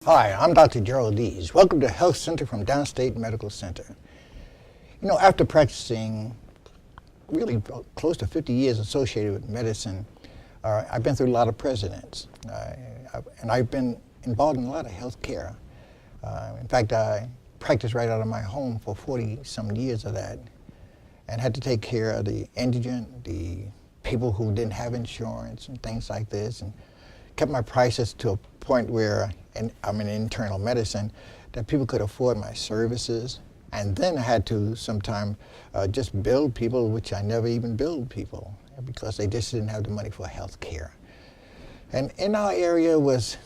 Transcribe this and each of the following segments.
Hi, I'm Dr.Gerald Deas. Welcome to Health Center from Downstate Medical Center. You know, after practicing really close to 50 years associated with medicine, I've been through a lot of presidents, and I've been involved in a lot of health care. In fact, I practiced right out of my home for 40-some years of that, and had to take care of the indigent, the people who didn't have insurance and things like this, and kept my prices to a point where, and I'm in internal medicine, that people could afford my services. And then I had to sometimes just bill people, which I never even billed people, because they just didn't have the money for health care. And in our area was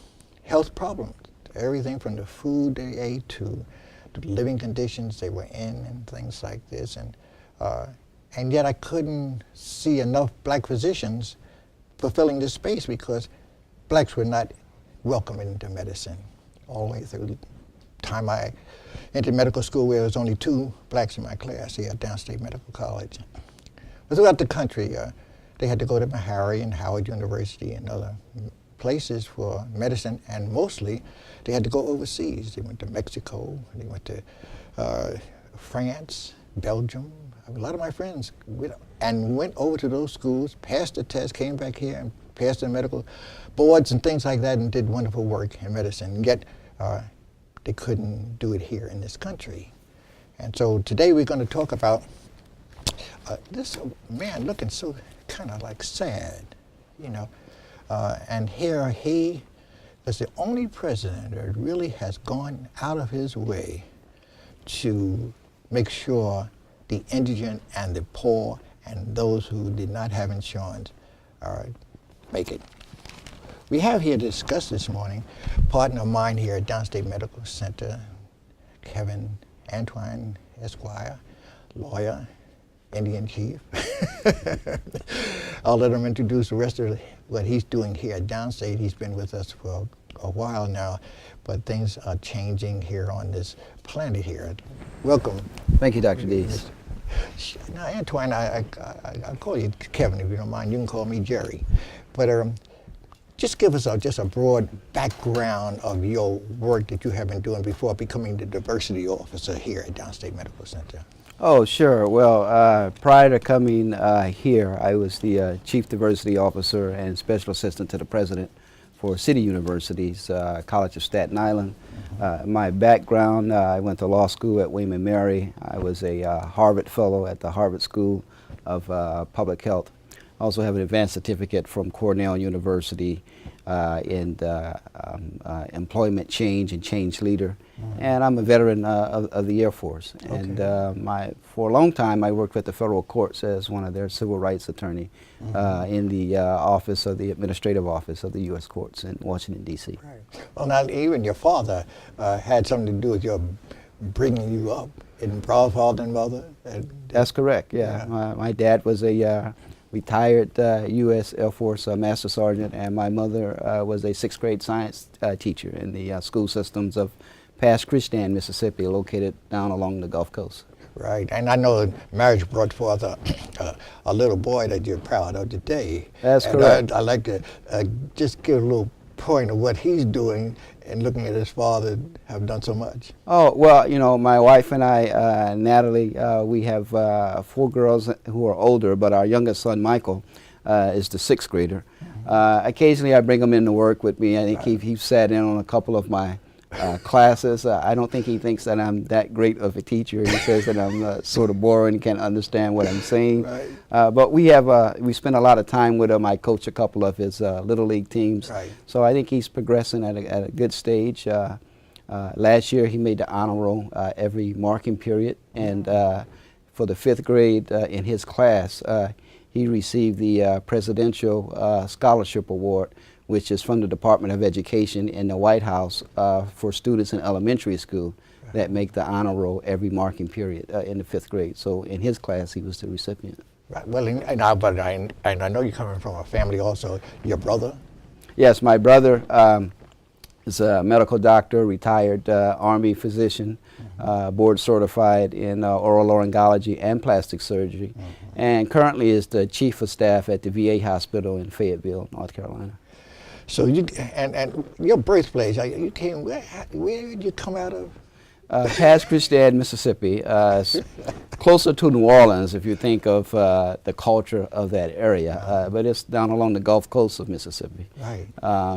health problems, everything from the food they ate to the living conditions they were in and things like this. And yet I couldn't see enough black physicians fulfilling this space because blacks were not welcome into medicine all the way through the time I entered medical school, where there was only 2 blacks in my class here at Downstate Medical College. But throughout the country, they had to go to Meharry and Howard University and other places for medicine, and mostly they had to go overseas. They went to Mexico, they went to France, Belgium. A lot of my friends went over to those schools, passed the test, came back here and passed the medical boards and things like that, and did wonderful work in medicine. And yet they couldn't do it here in this country. And so today we're going to talk about this man looking so kind of like sad, you know. And here he is the only president that really has gone out of his way to make sure the indigent and the poor and those who did not have insurance make it. We have here to discuss this morning a partner of mine here at Downstate Medical Center, Kevin Antoine, Esquire, lawyer, Indian chief. I'll let him introduce the rest of what he's doing here at Downstate. He's been with us for a while now, but things are changing here on this planet here. Welcome. Thank you, Dr. Deas. Now, Antoine, I'll call you Kevin if you don't mind. You can call me Jerry. But just give us just a broad background of your work that you have been doing before becoming the diversity officer here at Downstate Medical Center. Oh, sure. Well, prior to coming here, I was the Chief Diversity Officer and Special Assistant to the President for City University's College of Staten Island. My background, I went to law school at William & Mary. I was a Harvard Fellow at the Harvard School of Public Health. I also have an advanced certificate from Cornell University in employment change and change leader. And I'm a veteran of the Air Force. And for a long time, I worked with the federal courts as one of their civil rights attorney in the office of the administrative office of the U.S. courts in Washington, D.C. Right. Well, now, even your father had something to do with your bringing you up in proud father and mother. That's correct, yeah. My dad was a retired U.S. Air Force Master Sergeant, and my mother was a 6th grade science teacher in the school systems of Pass Christian, Mississippi, located down along the Gulf Coast. Right, and I know marriage brought forth a little boy that you're proud of today. That's correct. I'd like to just give a little point of what he's doing and looking at his father have done so much. Oh, well, you know, my wife and I, Natalie, we have 4 girls who are older, but our youngest son, Michael, is the 6th grader. Occasionally I bring him in to work with me. I think he's sat in on a couple of my classes. I don't think he thinks that I'm that great of a teacher. He says that I'm sort of boring, can't understand what I'm saying. Right. But we spend a lot of time with him. I coach a couple of his Little League teams. Right. So I think he's progressing at a good stage. Last year he made the honor roll every marking period, and for the 5th grade in his class, he received the Presidential Scholarship Award, which is from the Department of Education in the White House for students in elementary school that make the honor roll every marking period in the 5th grade. So in his class, he was the recipient. Right. Well, and I know you're coming from a family also. Your brother? Yes, my brother is a medical doctor, retired Army physician, board certified in oral laryngology and plastic surgery, and currently is the chief of staff at the VA hospital in Fayetteville, North Carolina. So and your birthplace, you came, where did you come out of? Pass Christian, Mississippi. It's closer to New Orleans if you think of the culture of that area, but it's down along the Gulf Coast of Mississippi. Right.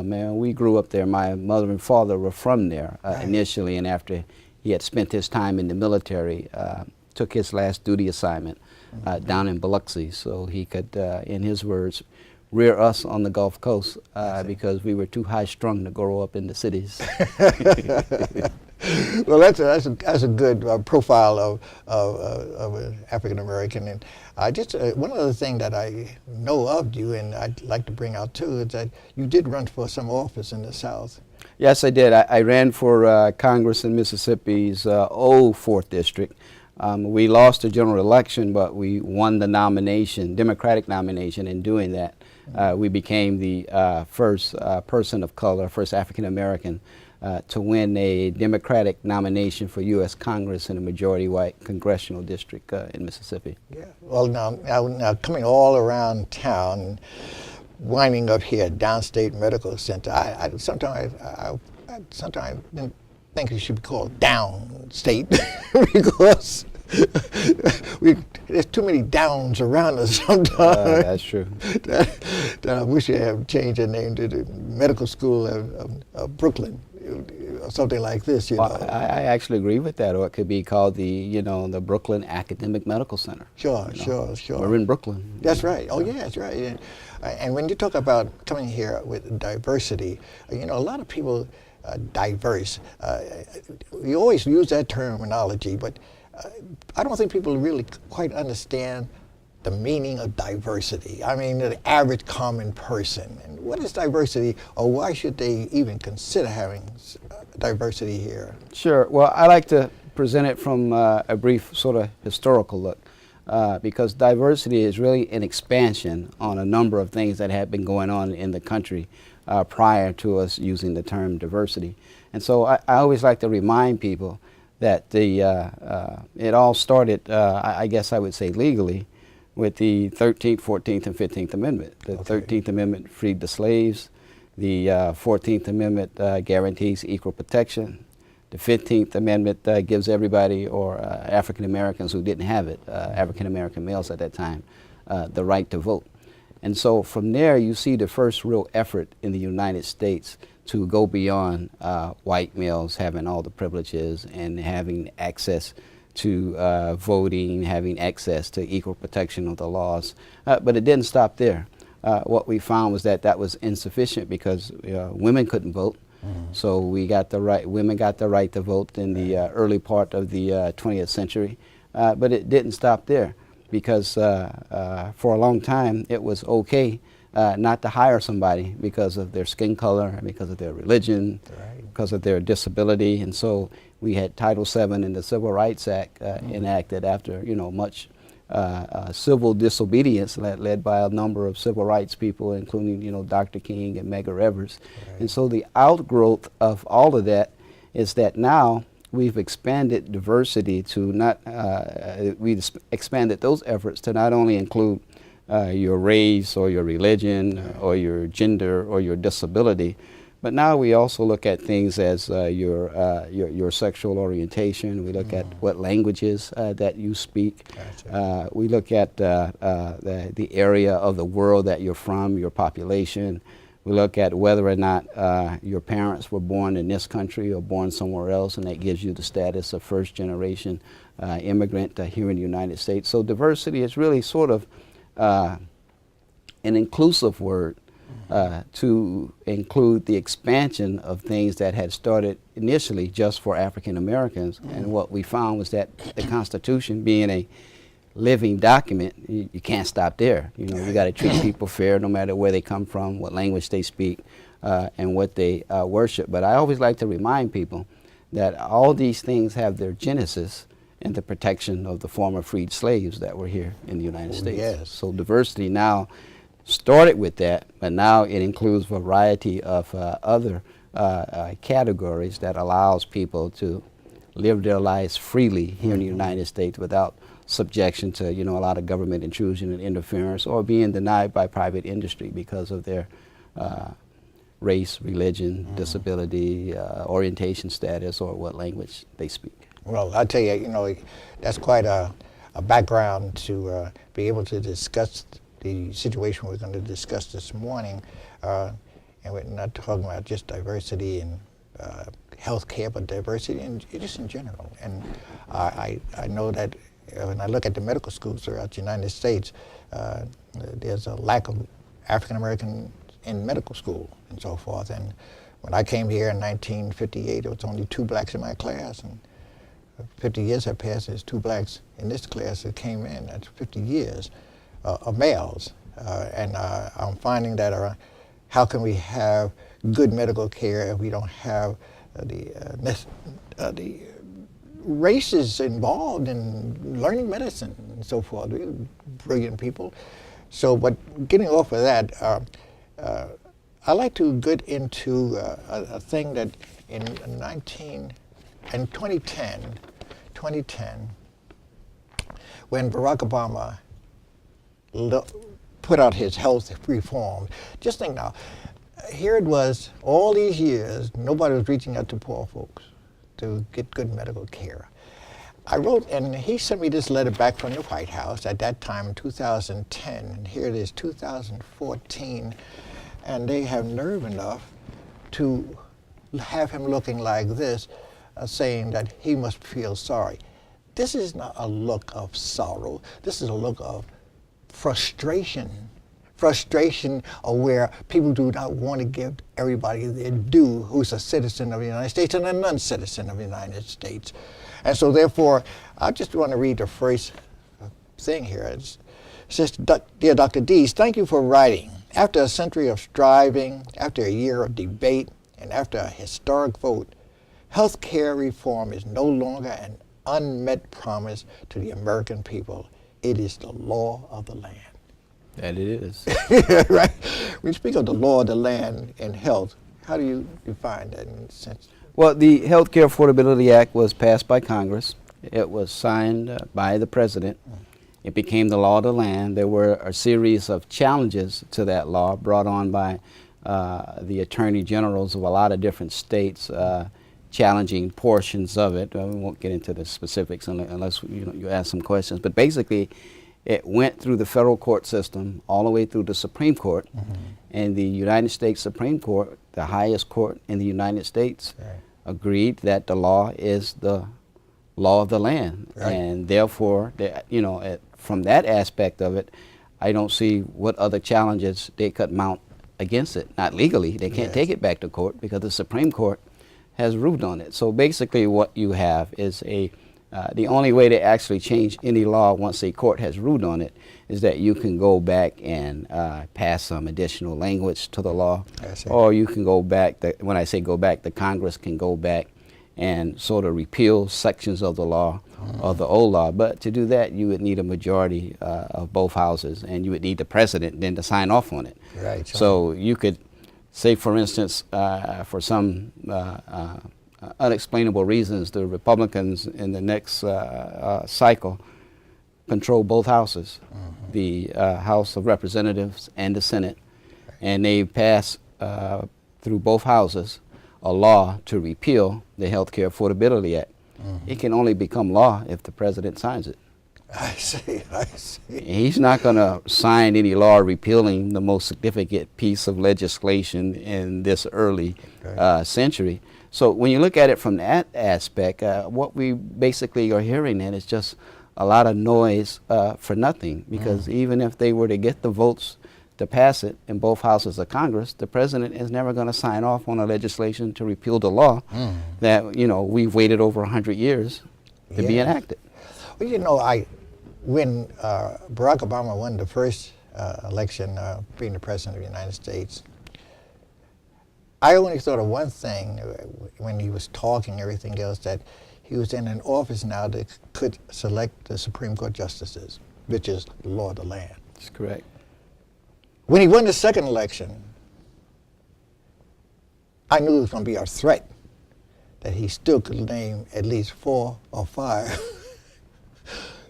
Man, we grew up there. My mother and father were from there Right. initially, and after he had spent his time in the military, took his last duty assignment down in Biloxi, so he could, in his words, rear us on the Gulf Coast because we were too high-strung to grow up in the cities. Well, that's a good profile of an African American, and just one other thing that I know of you, and I'd like to bring out too, is that you did run for some office in the South. Yes, I did. I ran for Congress in Mississippi's old 4th District. We lost the general election, but we won the nomination, Democratic nomination. In doing that, we became the first person of color, first African American to win a Democratic nomination for U.S. Congress in a majority white congressional district in Mississippi. Yeah. Well, now coming all around town, winding up here at Downstate Medical Center, I sometimes didn't think it should be called Downstate because there's too many downs around us sometimes. That's true. that I wish you had changed the name to the Medical School of Brooklyn, or something like this. You know. I actually agree with that. Or it could be called the Brooklyn Academic Medical Center. Sure. We're in Brooklyn. That's right. Oh yeah, that's right. And when you talk about coming here with diversity, a lot of people diverse. We always use that terminology, but I don't think people really quite understand the meaning of diversity. I mean, the average common person. And what is diversity, or why should they even consider having diversity here? Sure. Well, I like to present it from a brief sort of historical look, because diversity is really an expansion on a number of things that have been going on in the country prior to us using the term diversity. And so I always like to remind people that it all started, I guess I would say legally, with the 13th, 14th, and 15th Amendment. The 13th Amendment freed the slaves. The 14th Amendment guarantees equal protection. The 15th Amendment gives everybody, or African Americans who didn't have it, African American males at that time, the right to vote. And so from there you see the first real effort in the United States to go beyond white males having all the privileges and having access to voting, having access to equal protection of the laws. But it didn't stop there. What we found was that was insufficient because women couldn't vote. So women got the right to vote in the early part of the 20th century. But it didn't stop there because for a long time it was okay not to hire somebody because of their skin color, because of their religion, because of their disability. And so we had Title VII in the Civil Rights Act enacted after much civil disobedience led by a number of civil rights people, including Dr. King and Medgar Evers. And so the outgrowth of all of that is that now we've expanded diversity to we've expanded those efforts to not only include your race or your religion or your gender or your disability, but now we also look at things as your sexual orientation. We look at what languages that you speak. Gotcha. We look at the area of the world that you're from, your population. We look at whether or not your parents were born in this country or born somewhere else, and that gives you the status of first generation immigrant here in the United States. So diversity is really sort of an inclusive word to include the expansion of things that had started initially just for African Americans. And what we found was that the Constitution, being a living document, you can't stop there. You got to treat people fair no matter where they come from, what language they speak, and what they worship. But I always like to remind people that all these things have their genesis in the protection of the former freed slaves that were here in the United States. Yes. So diversity now started with that, but now it includes a variety of other categories that allows people to live their lives freely here in the United States without subjection to a lot of government intrusion and interference, or being denied by private industry because of their race, religion, disability, orientation status, or what language they speak. Well, I tell you, that's quite a background to be able to discuss the situation we're going to discuss this morning. And we're not talking about just diversity in healthcare, but diversity just in general. And I know that when I look at the medical schools throughout the United States, there's a lack of African American in medical school and so forth. And when I came here in 1958, there was only 2 blacks in my class, and 50 years have passed. There's 2 blacks in this class that came in. That's 50 years of males. And I'm finding that how can we have good medical care if we don't have the races involved in learning medicine and so forth? We're brilliant people. So, but getting off of that, I like to get into a thing that in 2010, when Barack Obama put out his health reform, just think now, here it was, all these years, nobody was reaching out to poor folks to get good medical care. I wrote, and he sent me this letter back from the White House at that time in 2010, and here it is 2014, and they have nerve enough to have him looking like this, saying that he must feel sorry. This is not a look of sorrow. This is a look of frustration of where people do not want to give everybody their due who's a citizen of the United States and a non-citizen of the United States. And so therefore, I just want to read the first thing here. It says, "Dear Dr. Deas, thank you for writing. After a century of striving, after a year of debate, and after a historic vote, health care reform is no longer an unmet promise to the American people. It is the law of the land." That it is. Right? When you speak of the law of the land in health, how do you define that in a sense? Well, the Healthcare Affordability Act was passed by Congress. It was signed by the President. It became the law of the land. There were a series of challenges to that law brought on by the attorney generals of a lot of different states, challenging portions of it. We won't get into the specifics unless you ask some questions. But basically, it went through the federal court system all the way through the Supreme Court, and the United States Supreme Court, the highest court in the United States, agreed that the law is the law of the land, and therefore, from that aspect of it, I don't see what other challenges they could mount against it. Not legally, they can't take it back to court because the Supreme Court has ruled on it. So basically, what you have is the only way to actually change any law once a court has ruled on it is that you can go back and pass some additional language to the law, or you can go back, when I say go back, the Congress can go back and sort of repeal sections of the law, of the old law. But to do that, you would need a majority of both houses, and you would need the president then to sign off on it. Right. So you could say, for instance, for some unexplainable reasons, the Republicans in the next cycle control both houses, the House of Representatives and the Senate, and they pass through both houses a law to repeal the Healthcare Affordability Act. It can only become law if the president signs it. I see. He's not going to sign any law repealing the most significant piece of legislation in this early century. So when you look at it from that aspect, what we basically are hearing then is just a lot of noise for nothing, because even if they were to get the votes to pass it in both houses of Congress, the president is never going to sign off on a legislation to repeal the law that, we've waited over 100 years to be enacted. Well, when Barack Obama won the first election, being the president of the United States, I only thought of one thing when he was talking, everything else, that he was in an office now that could select the Supreme Court justices, which is the law of the land. That's correct. When he won the second election, I knew it was going to be a threat that he still could name at least 4 or 5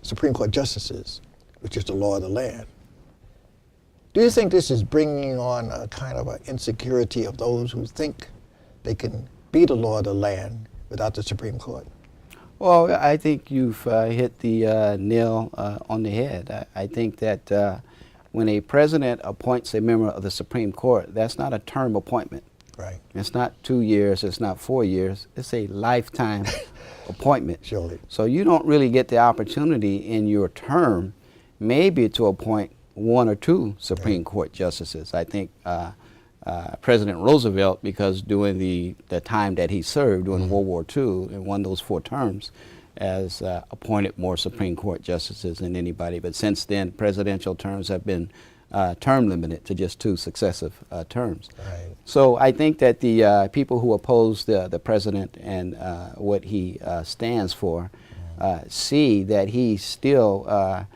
Supreme Court justices, which is the law of the land. Do you think this is bringing on a kind of an insecurity of those who think they can be the law of the land without the Supreme Court? Well, I think you've hit the nail on the head. I think that when a president appoints a member of the Supreme Court, that's not a term appointment. Right. It's not 2 years, it's not 4 years, it's a lifetime appointment. Surely. So you don't really get the opportunity in your term maybe to appoint 1 or 2 Supreme Court justices. I think President Roosevelt, because during the time that he served during World War II and won those 4 terms, has appointed more Supreme Court justices than anybody. But since then, presidential terms have been term limited to just 2 successive terms. Right. So I think that the people who oppose the president and what he stands for see that he still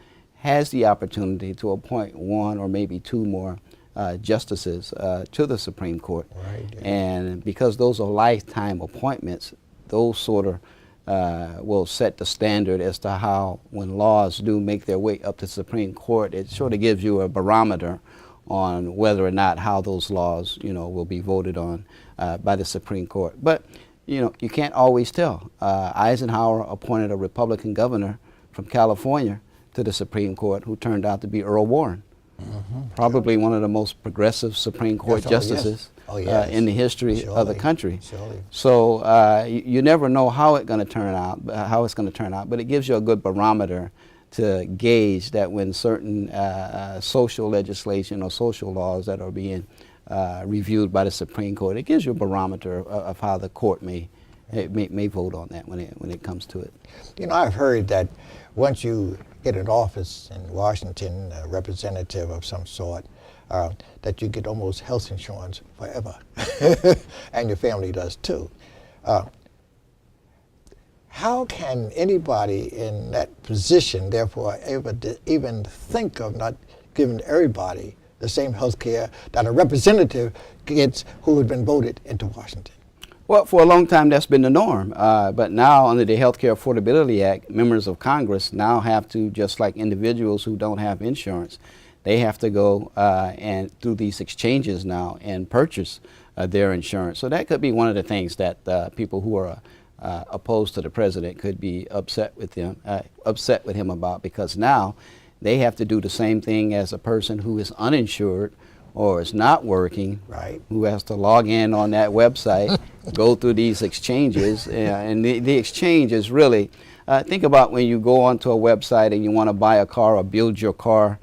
has the opportunity to appoint 1 or maybe 2 more justices to the Supreme Court. Right, yeah. And because those are lifetime appointments, those sort of will set the standard as to how, when laws do make their way up to the Supreme Court, it sort of gives you a barometer on whether or not how those laws, will be voted on by the Supreme Court. But, you can't always tell. Eisenhower appointed a Republican governor from California to the Supreme Court who turned out to be Earl Warren. Probably one of the most progressive Supreme Court justices in the history of the country. Surely. So you never know how it's going to turn out, but it gives you a good barometer to gauge that when certain social legislation or social laws that are being reviewed by the Supreme Court, it gives you a barometer of how the court may vote on that when it comes to it. I've heard that once you get an office in Washington, a representative of some sort, that you get almost health insurance forever, and your family does too. How can anybody in that position, therefore, even think of not giving everybody the same health care that a representative gets who had been voted into Washington? Well, for a long time that's been the norm, but now under the Health Care Affordability Act, members of Congress now have to, just like individuals who don't have insurance, they have to go and through these exchanges now and purchase their insurance. So that could be one of the things that people who are opposed to the president could be upset with him about, because now they have to do the same thing as a person who is uninsured or is not working, right, who has to log in on that website, go through these exchanges, and the exchange is really, think about when you go onto a website and you want to buy a car or build your car.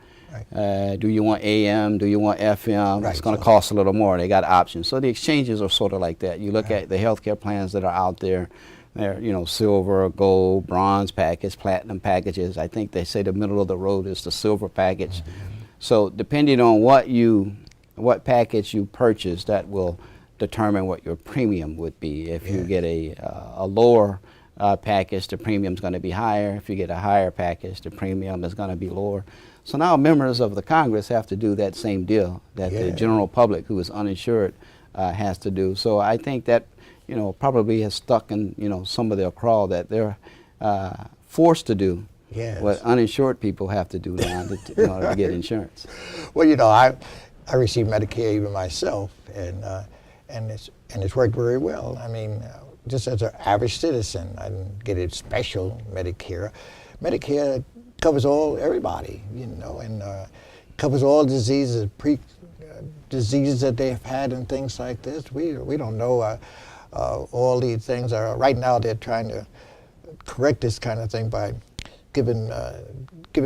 Right. Do you want AM? Do you want FM? Right. It's going to cost a little more. They got options. So the exchanges are sort of like that. You look at the healthcare plans that are out there. They're, silver, gold, bronze package, platinum packages. I think they say the middle of the road is the silver package. So depending on what package you purchase, that will determine what your premium would be. If you get a lower package, the premium is going to be higher. If you get a higher package, the premium is going to be lower. So now members of the Congress have to do that same deal that the general public who is uninsured has to do. So I think that probably has stuck in some of their craw, that they're forced to do what uninsured people have to do now in order to get insurance. Well, I received Medicare even myself, and it's worked very well. I mean, just as an average citizen, I didn't get a special Medicare. Medicare covers everybody, and covers all diseases, diseases that they've had and things like this. We don't know all these things. Right now they're trying to correct this kind of thing by giving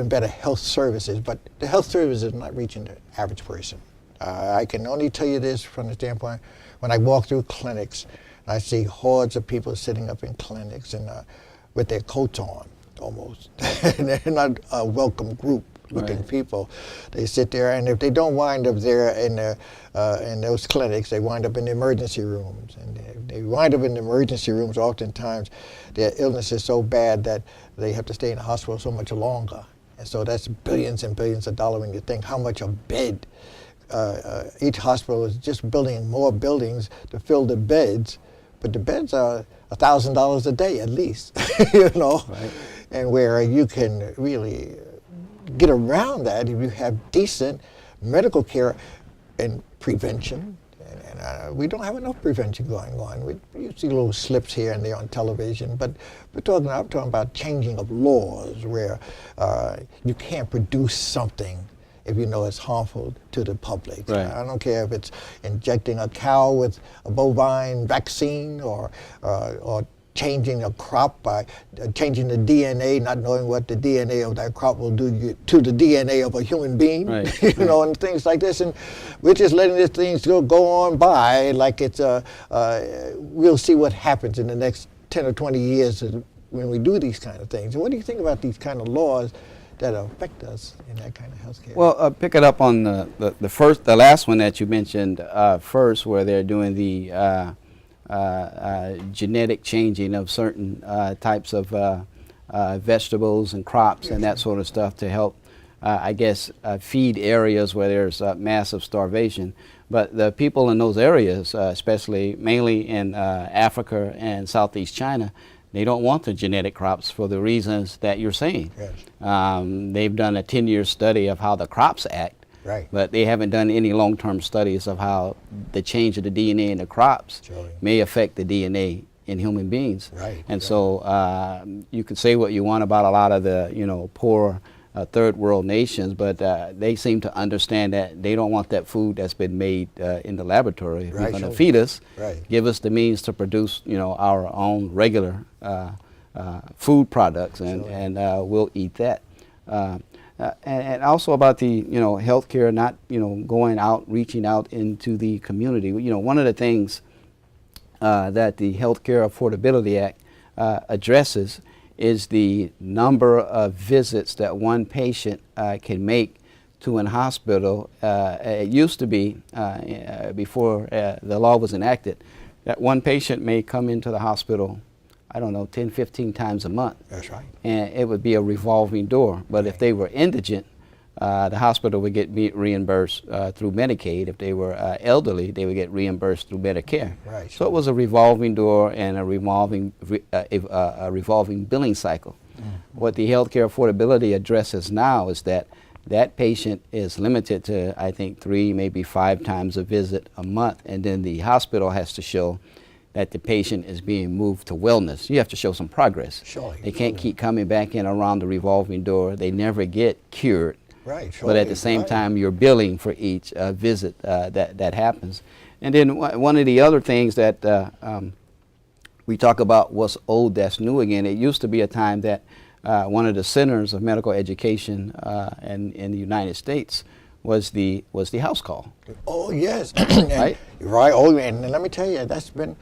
better health services, but the health service is not reaching the average person. I can only tell you this from the standpoint, when I walk through clinics, and I see hordes of people sitting up in clinics and with their coats on, almost. And they're not a welcome group looking people. They sit there, and if they don't wind up there in those clinics, they wind up in the emergency rooms. And they wind up in the emergency rooms, oftentimes their illness is so bad that they have to stay in the hospital so much longer. And so that's billions and billions of dollars when you think how much a bed, each hospital is just building more buildings to fill the beds, but the beds are $1,000 a day at least, Right. And where you can really get around that if you have decent medical care and prevention. And we don't have enough prevention going on. You see little slips here and there on television, but I'm talking about changing of laws where you can't produce something if you know it's harmful to the public. Right. I don't care if it's injecting a cow with a bovine vaccine or changing a crop by changing the DNA, not knowing what the DNA of that crop will do to the DNA of a human being, right. you know, and things like this. And we're just letting these things go on by like it's we'll see what happens in the next 10 or 20 years when we do these kind of things. And what do you think about these kind of laws that affect us in that kind of healthcare? Well, pick it up on the last one that you mentioned first, where they're doing the genetic changing of certain types of vegetables and crops and that sort of stuff to help, I guess, feed areas where there's massive starvation. But the people in those areas, especially mainly in Africa and Southeast China, they don't want the genetic crops for the reasons that you're saying. Yes. They've done a 10-year study of how the crops act. Right. But they haven't done any long-term studies of how the change of the DNA in the crops may affect the DNA in human beings. Right. And so you can say what you want about a lot of the poor third world nations, but they seem to understand that they don't want that food that's been made in the laboratory. If you're going to feed us, give us the means to produce our own regular food products, and we'll eat that. And also about the healthcare not going out, reaching out into the community. One of the things that the Healthcare Affordability Act addresses is the number of visits that one patient can make to an hospital. It used to be before the law was enacted that one patient may come into the hospital, I don't know, 10, 15 times a month. That's right. And it would be a revolving door. But if they were indigent, the hospital would get reimbursed through Medicaid. If they were elderly, they would get reimbursed through Medicare. Right. So it was a revolving door and a revolving billing cycle. What the healthcare affordability addresses now is that patient is limited to, I think, 3, maybe 5 times a visit a month, and then the hospital has to show that the patient is being moved to wellness. You have to show some progress. Surely. They can't keep coming back in around the revolving door. They never get cured. Right. But at the same time, you're billing for each visit that happens. And then one of the other things that we talk about, what's old that's new again. It used to be a time that one of the centers of medical education in the United States was the house call. Oh yes. Right. Right. Oh, and let me tell you, that's been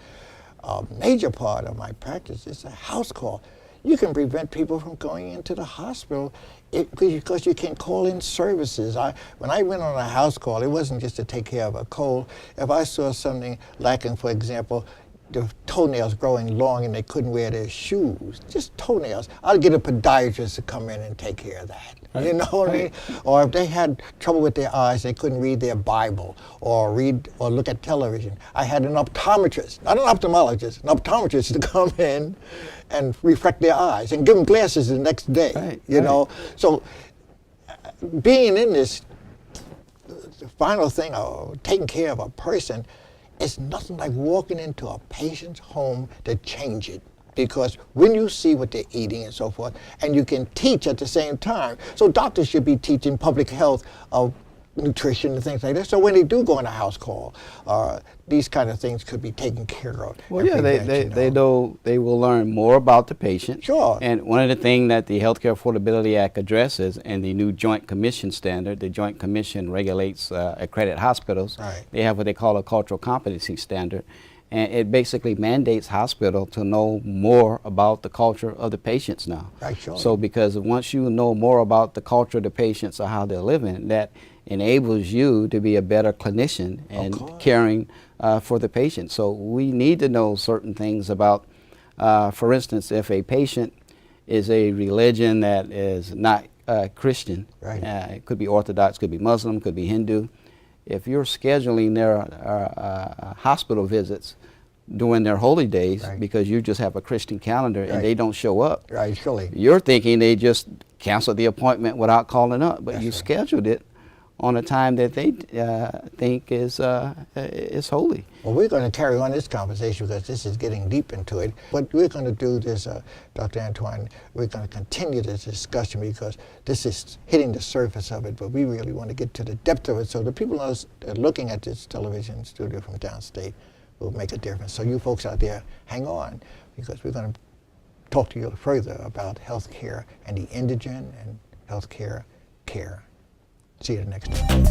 a major part of my practice. It's a house call. You can prevent people from going into the hospital because you can call in services. When I went on a house call, it wasn't just to take care of a cold. If I saw something lacking, for example, the toenails growing long and they couldn't wear their shoes, just toenails, I'd get a podiatrist to come in and take care of that. You know what I mean? Or if they had trouble with their eyes, they couldn't read their Bible or read or look at television, I had an optometrist, not an ophthalmologist, an optometrist to come in and reflect their eyes and give them glasses the next day. You know? So being in this, the final thing, taking care of a person, it's nothing like walking into a patient's home to change it. Because when you see what they're eating and so forth, and you can teach at the same time, so doctors should be teaching public health of nutrition and things like that. So when they do go on a house call, these kind of things could be taken care of. Well, yeah, they know they will learn more about the patient. Sure. And one of the things that the Healthcare Affordability Act addresses, and the new Joint Commission standard, the Joint Commission regulates accredited hospitals. Right. They have what they call a cultural competency standard. And it basically mandates hospital to know more about the culture of the patients now. Right, sure. So because once you know more about the culture of the patients or how they're living, that enables you to be a better clinician and caring for the patient. So we need to know certain things about, for instance, if a patient is a religion that is not Christian, it could be Orthodox, could be Muslim, could be Hindu. If you're scheduling their hospital visits during their holy days because you just have a Christian calendar and they don't show up, surely. You're thinking they just canceled the appointment without calling up, but you scheduled it on a time that they think is holy. Well, we're going to carry on this conversation because this is getting deep into it. What we're going to do this, Dr. Antoine, we're going to continue this discussion because this is hitting the surface of it, but we really want to get to the depth of it so the people that are looking at this television studio from downstate will make a difference. So you folks out there, hang on, because we're going to talk to you further about health care and the indigent and health care. See you the next time.